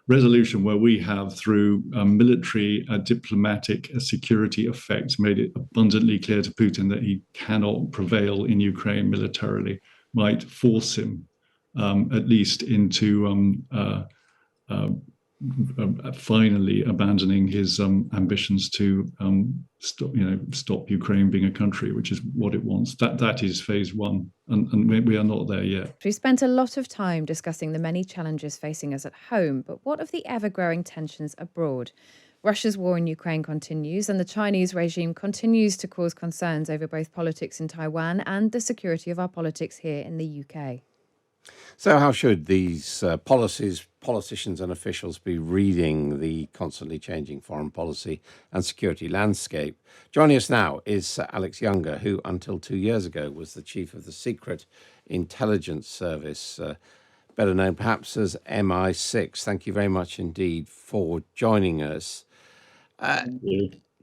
resolution where we have, through military, diplomatic, security effects, made it abundantly clear to Putin that he cannot prevail in Ukraine militarily, might force him at least into finally abandoning his ambitions to stop Ukraine being a country, which is what it wants. That is phase one, and we are not there yet. We spent a lot of time discussing the many challenges facing us at home, but what of the ever-growing tensions abroad? Russia's war in Ukraine continues, and the Chinese regime continues to cause concerns over both politics in Taiwan and the security of our politics here in the UK. So how should these politicians and officials be reading the constantly changing foreign policy and security landscape? Joining us now is Alex Younger, who until 2 years ago was the chief of the Secret Intelligence Service, better known perhaps as MI6. Thank you very much indeed for joining us.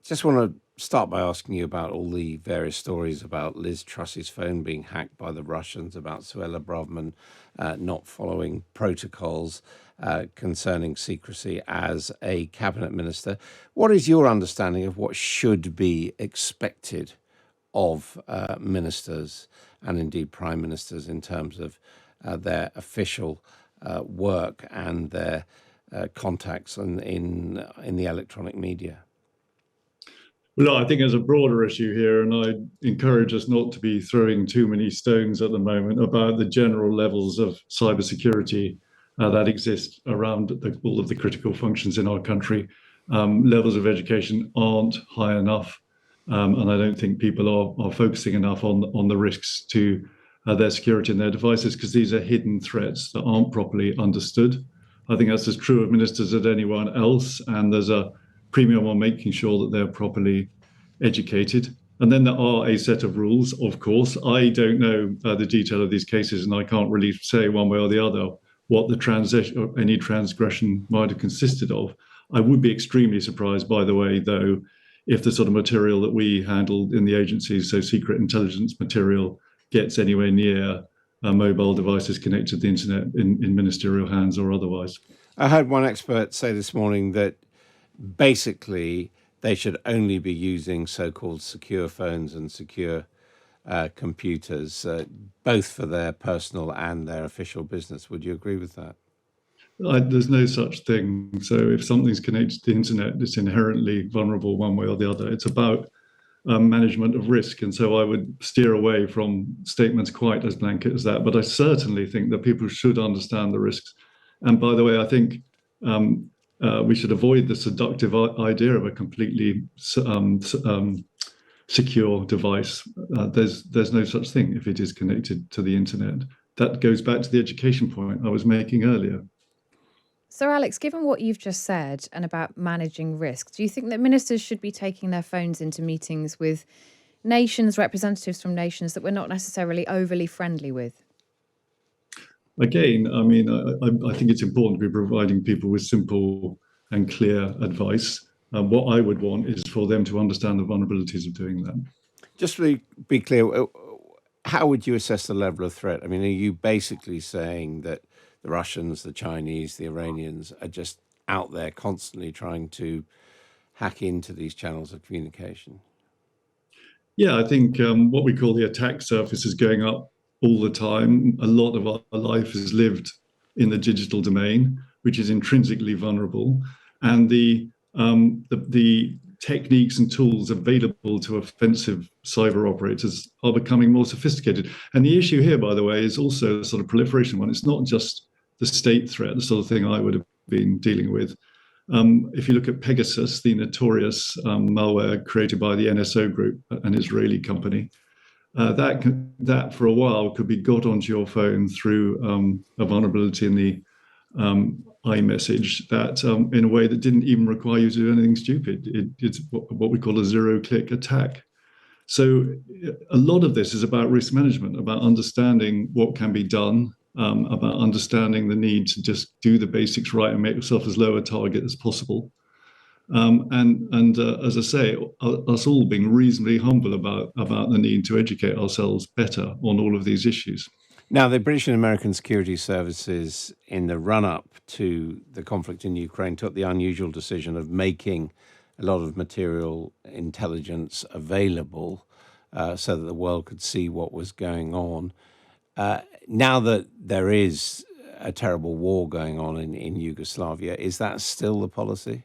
Just want to start by asking you about all the various stories about Liz Truss's phone being hacked by the Russians, about Suella Braverman not following protocols concerning secrecy as a cabinet minister. What is your understanding of what should be expected of ministers and indeed prime ministers in terms of their official work and their contacts in the electronic media? Well, I think there's a broader issue here, and I encourage us not to be throwing too many stones at the moment about the general levels of cybersecurity that exist around all of the critical functions in our country. Levels of education aren't high enough, and I don't think people are focusing enough on the risks to their security and their devices, because these are hidden threats that aren't properly understood. I think that's as true of ministers as anyone else, and there's a premium on making sure that they're properly educated. And then there are a set of rules, of course. I don't know the detail of these cases, and I can't really say one way or the other what the any transgression might have consisted of. I would be extremely surprised, by the way, though, if the sort of material that we handled in the agencies, so secret intelligence material, gets anywhere near mobile devices connected to the internet in ministerial hands or otherwise. I heard one expert say this morning that basically they should only be using so-called secure phones and secure computers, both for their personal and their official business. Would you agree with that? There's no such thing. So if something's connected to the internet, it's inherently vulnerable one way or the other. It's about management of risk. And so I would steer away from statements quite as blanket as that. But I certainly think that people should understand the risks. And by the way, I think we should avoid the seductive idea of a completely secure device. There's no such thing if it is connected to the internet. That goes back to the education point I was making earlier. So, Alex, given what you've just said and about managing risk, do you think that ministers should be taking their phones into meetings with nations, representatives from nations that we're not necessarily overly friendly with? Again, I mean, I think it's important to be providing people with simple and clear advice. What I would want is for them to understand the vulnerabilities of doing that. Just to be clear, how would you assess the level of threat? I mean, are you basically saying that the Russians, the Chinese, the Iranians are just out there constantly trying to hack into these channels of communication? Yeah, I think what we call the attack surface is going up all the time. A lot of our life is lived in the digital domain, which is intrinsically vulnerable. And the techniques and tools available to offensive cyber operators are becoming more sophisticated. And the issue here, by the way, is also a sort of proliferation one. It's not just the state threat, the sort of thing I would have been dealing with. If you look at Pegasus, the notorious malware created by the NSO group, an Israeli company, that for a while could be got onto your phone through a vulnerability in the iMessage that in a way that didn't even require you to do anything stupid. It's what we call a zero-click attack. So a lot of this is about risk management, about understanding what can be done, about understanding the need to just do the basics right and make yourself as low a target as possible. And as I say, us all being reasonably humble about the need to educate ourselves better on all of these issues. Now, the British and American security services, in the run up to the conflict in Ukraine, took the unusual decision of making a lot of material intelligence available so that the world could see what was going on. Now that there is a terrible war going on in Yugoslavia, is that still the policy?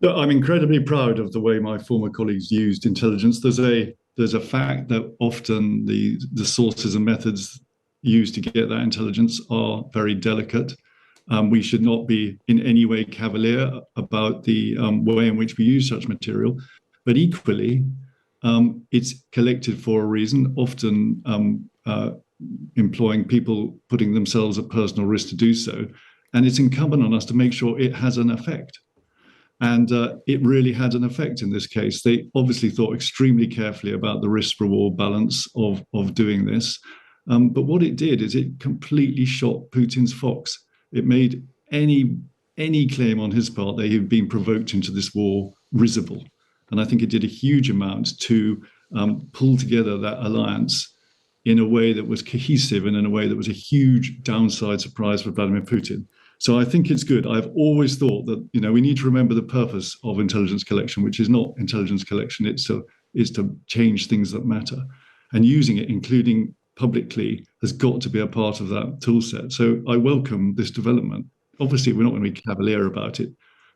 No, I'm incredibly proud of the way my former colleagues used intelligence. There's a fact that often the sources and methods used to get that intelligence are very delicate. We should not be in any way cavalier about the way in which we use such material, but equally, it's collected for a reason, often employing people putting themselves at personal risk to do so. And it's incumbent on us to make sure it has an effect. And it really had an effect in this case. They obviously thought extremely carefully about the risk-reward balance of doing this. But what it did is it completely shot Putin's fox. It made any claim on his part that he had been provoked into this war risible. And I think it did a huge amount to pull together that alliance in a way that was cohesive and in a way that was a huge downside surprise for Vladimir Putin. So I think it's good. I've always thought that we need to remember the purpose of intelligence collection, which is not intelligence collection. It's to change things that matter, and using it, including publicly, has got to be a part of that tool set. So I welcome this development. Obviously, we're not going to be cavalier about it,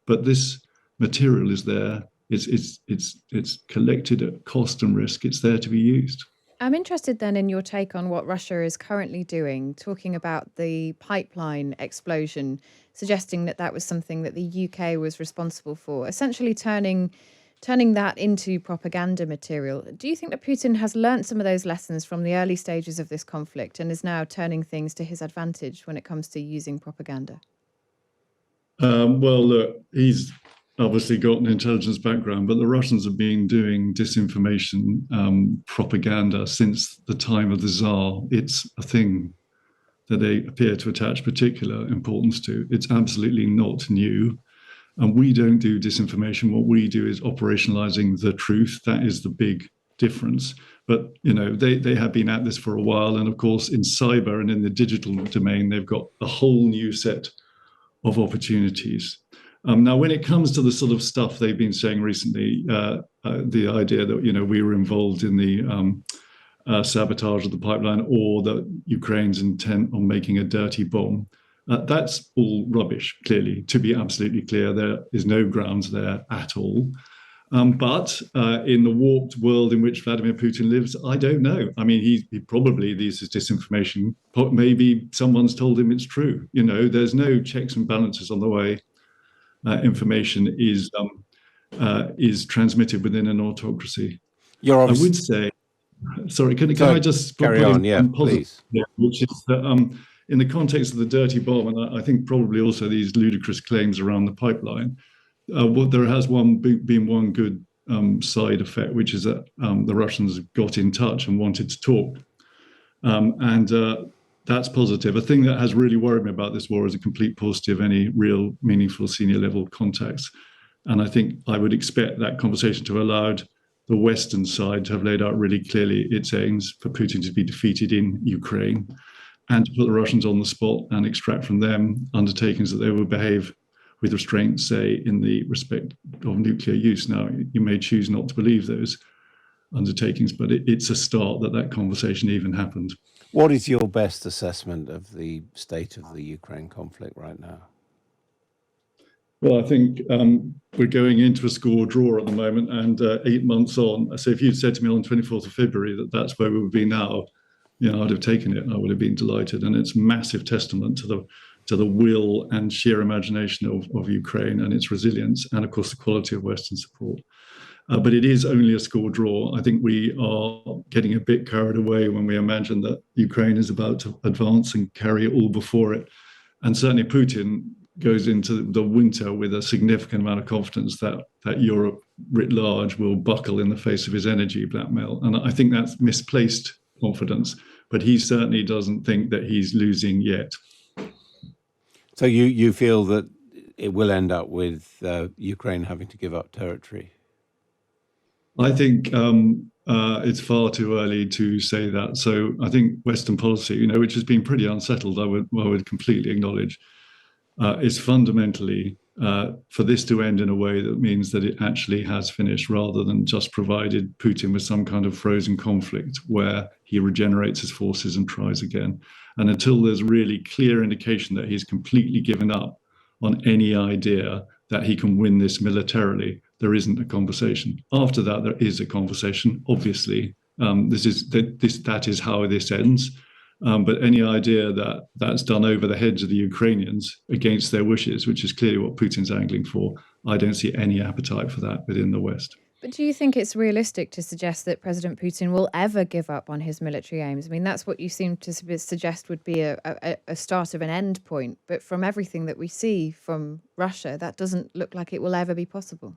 but this material is there. It's collected at cost and risk. It's there to be used. I'm interested then in your take on what Russia is currently doing, talking about the pipeline explosion, suggesting that that was something that the UK was responsible for, essentially turning that into propaganda material. Do you think that Putin has learnt some of those lessons from the early stages of this conflict and is now turning things to his advantage when it comes to using propaganda? Well, look, he's obviously got an intelligence background, but the Russians have been doing disinformation propaganda since the time of the Tsar. It's a thing that they appear to attach particular importance to. It's absolutely not new. And we don't do disinformation. What we do is operationalizing the truth. That is the big difference. But they have been at this for a while. And of course, in cyber and in the digital domain, they've got a whole new set of opportunities. Now, when it comes to the sort of stuff they've been saying recently, the idea that we were involved in the sabotage of the pipeline, or that Ukraine's intent on making a dirty bomb, that's all rubbish. Clearly, to be absolutely clear, there is no grounds there at all. But in the warped world in which Vladimir Putin lives, I don't know. I mean, he probably, this is disinformation. Maybe someone's told him it's true. There's no checks and balances on the way information is transmitted within an autocracy. I would say, sorry, can I just carry on? Yeah, please. Which is that in the context of the dirty bomb, and I think probably also these ludicrous claims around the pipeline, there has been one good side effect, which is that the Russians got in touch and wanted to talk. And that's positive. A thing that has really worried me about this war is a complete paucity of any real meaningful senior level contacts. And I think I would expect that conversation to have allowed the Western side to have laid out really clearly its aims for Putin to be defeated in Ukraine, and to put the Russians on the spot and extract from them undertakings that they will behave with restraint, say, in the respect of nuclear use. Now, you may choose not to believe those undertakings, but it's a start that conversation even happened. What is your best assessment of the state of the Ukraine conflict right now? Well, I think we're going into a score draw at the moment, and 8 months on. So if you'd said to me on the 24th of February that's where we would be now, I'd have taken it. I would have been delighted. And it's massive testament to the will and sheer imagination of Ukraine and its resilience, and of course the quality of Western support. But it is only a score draw. I think we are getting a bit carried away when we imagine that Ukraine is about to advance and carry it all before it. And certainly Putin goes into the winter with a significant amount of confidence that Europe writ large will buckle in the face of his energy blackmail. And I think that's misplaced confidence, but he certainly doesn't think that he's losing yet. So you feel that it will end up with Ukraine having to give up territory? I think It's far too early to say that. So I think Western policy, which has been pretty unsettled, I would completely acknowledge, is fundamentally for this to end in a way that means that it actually has finished, rather than just provided Putin with some kind of frozen conflict where he regenerates his forces and tries again. And until there's really clear indication that he's completely given up on any idea that he can win this militarily, there isn't a conversation. After that, there is a conversation. Obviously, that is how this ends. But any idea that that's done over the heads of the Ukrainians against their wishes, which is clearly what Putin's angling for, I don't see any appetite for that within the West. But do you think it's realistic to suggest that President Putin will ever give up on his military aims? I mean, that's what you seem to suggest would be a start of an end point. But from everything that we see from Russia, that doesn't look like it will ever be possible.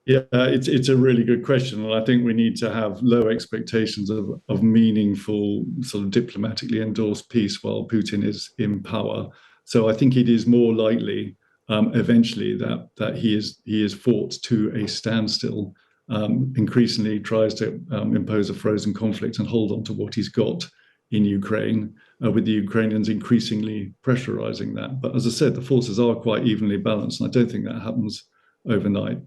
Yeah, it's a really good question. And I think we need to have low expectations of meaningful, sort of diplomatically endorsed peace while Putin is in power. So I think it is more likely eventually that he is fought to a standstill, increasingly tries to impose a frozen conflict and hold on to what he's got in Ukraine, with the Ukrainians increasingly pressurizing that. But as I said, the forces are quite evenly balanced, and I don't think that happens overnight.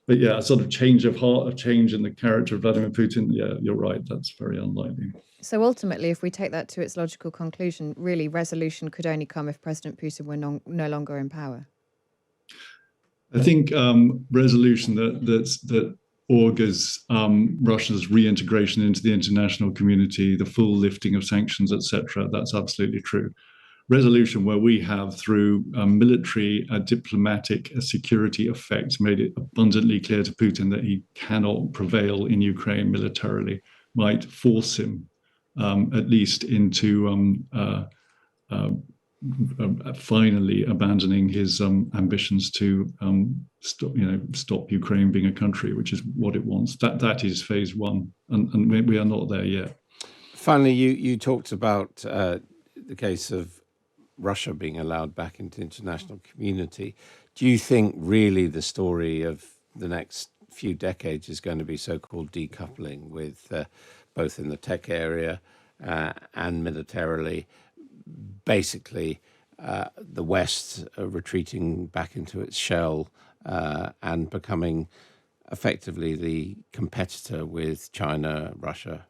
But yeah, a sort of change of heart, a change in the character of Vladimir Putin, yeah, you're right, that's very unlikely. So ultimately, if we take that to its logical conclusion, really resolution could only come if President Putin were no longer in power. I think resolution that augurs Russia's reintegration into the international community, the full lifting of sanctions, etc., that's absolutely true. Resolution where we have, through military, diplomatic, security effect, made it abundantly clear to Putin that he cannot prevail in Ukraine militarily, might force him at least into finally abandoning his ambitions to stop Ukraine being a country, which is what it wants. That is phase one, and we are not there yet. Finally, you talked about the case of Russia being allowed back into the international community. Do you think really the story of the next few decades is going to be so-called decoupling, with both in the tech area and militarily, basically the West retreating back into its shell and becoming effectively the competitor with China, Russia?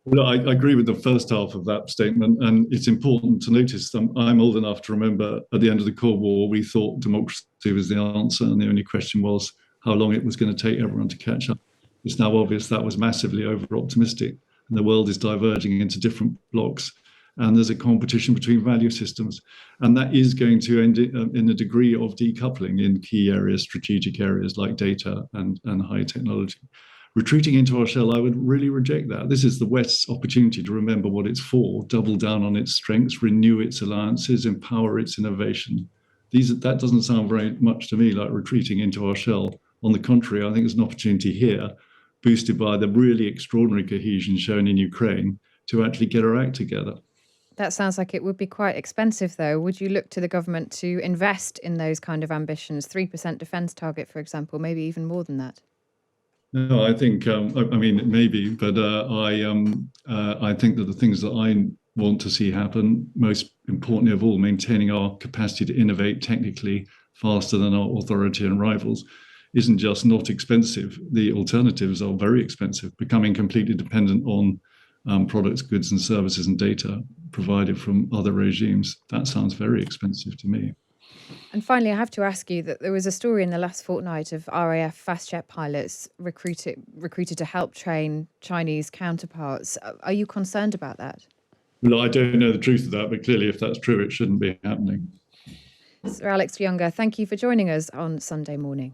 Well, I agree with the first half of that statement, and it's important to notice that I'm old enough to remember at the end of the Cold War, we thought democracy was the answer, and the only question was how long it was going to take everyone to catch up. It's now obvious that was massively over-optimistic, and the world is diverging into different blocks, and there's a competition between value systems, and that is going to end in a degree of decoupling in key areas, strategic areas like data and high technology. Retreating into our shell, I would really reject that. This is the West's opportunity to remember what it's for, double down on its strengths, renew its alliances, empower its innovation. That doesn't sound very much to me like retreating into our shell. On the contrary, I think there's an opportunity here, boosted by the really extraordinary cohesion shown in Ukraine, to actually get our act together. That sounds like it would be quite expensive, though. Would you look to the government to invest in those kind of ambitions, 3% defence target, for example, maybe even more than that? No, I think, I mean, maybe, but I think that the things that I want to see happen, most importantly of all, maintaining our capacity to innovate technically faster than our authoritarian rivals, isn't just not expensive. The alternatives are very expensive, becoming completely dependent on products, goods and services and data provided from other regimes. That sounds very expensive to me. And finally, I have to ask you that there was a story in the last fortnight of RAF fast jet pilots recruited to help train Chinese counterparts. Are you concerned about that? Well, I don't know the truth of that, but clearly if that's true, it shouldn't be happening. Sir Alex Younger, thank you for joining us on Sunday morning.